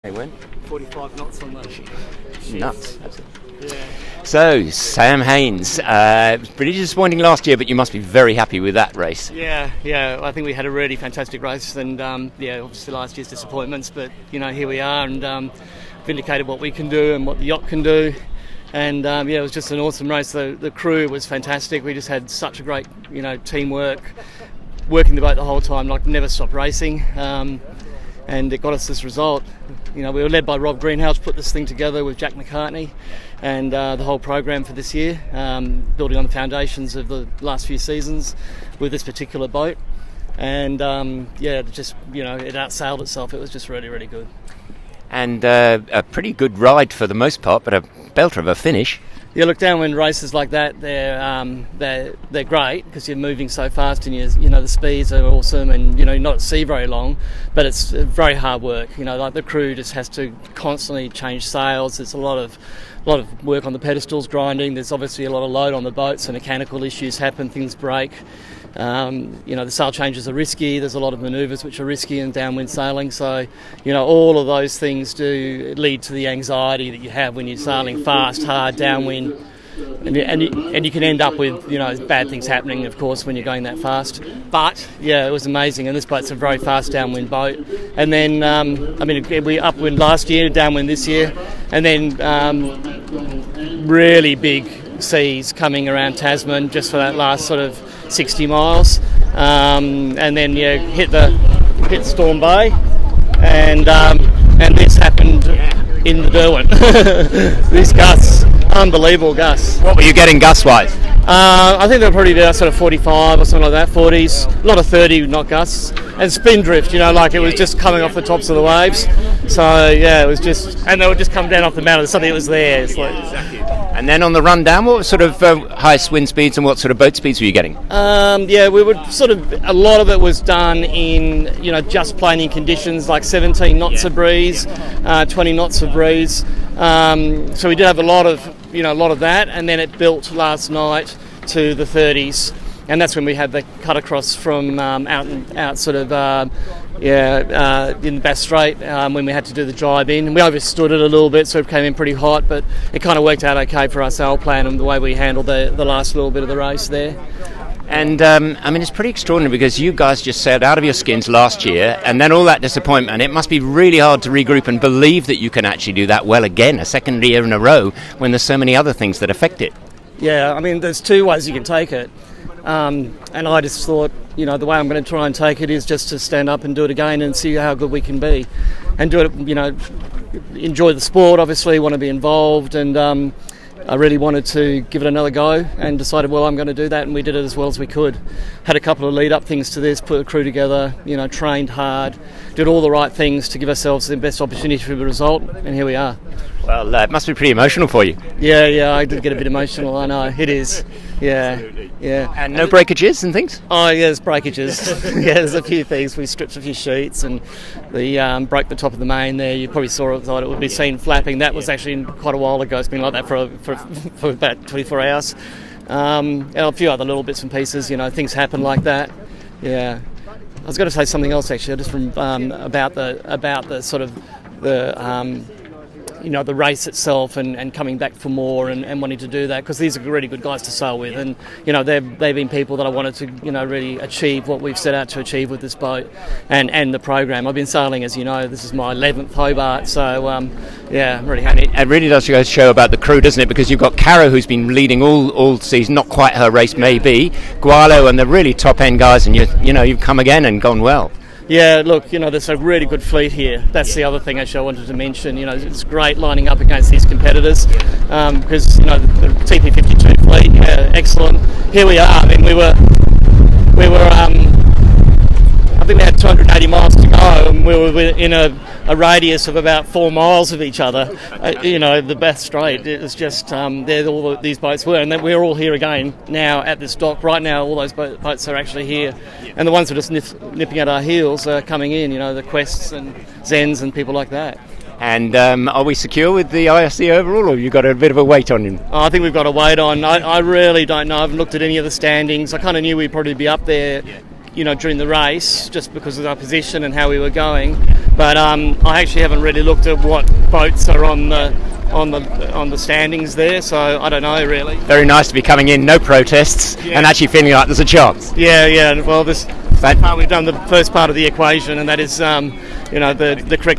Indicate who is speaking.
Speaker 1: They went
Speaker 2: 45 knots on that.
Speaker 1: nuts.
Speaker 2: Yeah.
Speaker 1: So, Sam Haynes, it was pretty disappointing last year, but you must be very happy with that race.
Speaker 2: Yeah. I think we had a really fantastic race, and obviously last year's disappointments, but here we are, and vindicated what we can do and what the yacht can do. And it was just an awesome race. The crew was fantastic. We just had such a great, teamwork, working the boat the whole time, like never stopped racing. And it got us this result. We were led by Rob Greenhouse, put this thing together with Jack McCartney, and the whole program for this year, building on the foundations of the last few seasons with this particular boat. And it outsailed itself. It was just really, really good.
Speaker 1: And a pretty good ride for the most part, but a belter of a finish.
Speaker 2: Yeah, look, downwind races like that, they're great because you're moving so fast, and the speeds are awesome, and you're not at sea very long, but it's very hard work. Like the crew just has to constantly change sails. There's a lot of work on the pedestals, grinding. There's obviously a lot of load on the boat, so mechanical issues happen, things break. The sail changes are risky. There's a lot of manoeuvres which are risky in downwind sailing. So, all of those things do lead to the anxiety that you have when you're sailing fast, hard, downwind. And you can end up with, bad things happening, of course, when you're going that fast. But, it was amazing. And this boat's a very fast downwind boat. And then, we upwind last year, downwind this year. And then really big seas coming around Tasman just for that last sort of 60 miles. And then, hit Storm Bay. And this happened in the Derwent. These gusts. Unbelievable gusts.
Speaker 1: What were you getting gust-wise?
Speaker 2: I think they were probably about sort of 45 or something like that, 40s. A lot of 30 knot gusts. And spin drift, it was just coming off the tops of the waves. So, it was just... And they would just come down off the mountain. Something that was there. It's like...
Speaker 1: Exactly. And then on the run down, what sort of highest wind speeds and what sort of boat speeds were you getting?
Speaker 2: We would sort of... A lot of it was done in, just planing conditions, like 17 knots of breeze, 20 knots of breeze. So we did have a lot of that, and then it built last night to the 30s, and that's when we had the cut across from out in the Bass Strait when we had to do the drive in. And we overstood it a little bit, so it came in pretty hot, but it kind of worked out okay for our sail plan and the way we handled the last little bit of the race there.
Speaker 1: And it's pretty extraordinary because you guys just sailed out of your skins last year, and then all that disappointment. It must be really hard to regroup and believe that you can actually do that well again, a second year in a row, when there's so many other things that affect it.
Speaker 2: Yeah, there's two ways you can take it. And I just thought, the way I'm going to try and take it is just to stand up and do it again and see how good we can be. And do it, enjoy the sport, obviously, want to be involved, and I really wanted to give it another go and decided, I'm going to do that, and we did it as well as we could. Had a couple of lead-up things to this, put a crew together, trained hard, did all the right things to give ourselves the best opportunity for the result, and here we are.
Speaker 1: Well, it must be pretty emotional for you.
Speaker 2: Yeah, I did get a bit emotional, I know, it is. Yeah.
Speaker 1: And no breakages and things?
Speaker 2: Oh, yeah, there's breakages. There's a few things. We stripped a few sheets and broke the top of the main there. You probably thought it would be seen flapping. That was actually quite a while ago. It's been like that for about 24 hours. And a few other little bits and pieces, things happen like that. Yeah. I was going to say something else actually, just from about the sort of the race itself and coming back for more and wanting to do that, because these are really good guys to sail with, and they've been people that I wanted to really achieve what we've set out to achieve with this boat and the program. I've been sailing, as you know, this is my 11th Hobart, so I'm really happy.
Speaker 1: It really does go to show about the crew, doesn't it? Because you've got Caro, who's been leading all season, not quite her race maybe, Gualo and the really top end guys, and you've come again and gone well.
Speaker 2: Yeah, look, there's a really good fleet here. That's the other thing actually I wanted to mention. It's great lining up against these competitors because, the TP52 fleet, excellent. Here we are. We were I think we had 280 miles to go, and we were in a radius of about 4 miles of each other. The Bass Strait. It was just there all these boats were, and then we're all here again now at this dock. Right now, all those boats are actually here, and the ones that are just nipping at our heels are coming in. The Quests and Zens and people like that.
Speaker 1: And are we secure with the IRC overall, or have you got a bit of a weight on him?
Speaker 2: I think we've got a weight on. I really don't know. I haven't looked at any of the standings. I kind of knew we'd probably be up there during the race, just because of our position and how we were going. But I actually haven't really looked at what boats are on the standings there, so I don't know really.
Speaker 1: Very nice to be coming in, no protests, and actually feeling like there's a chance.
Speaker 2: Yeah. Well, we've done the first part of the equation, and that is, the correct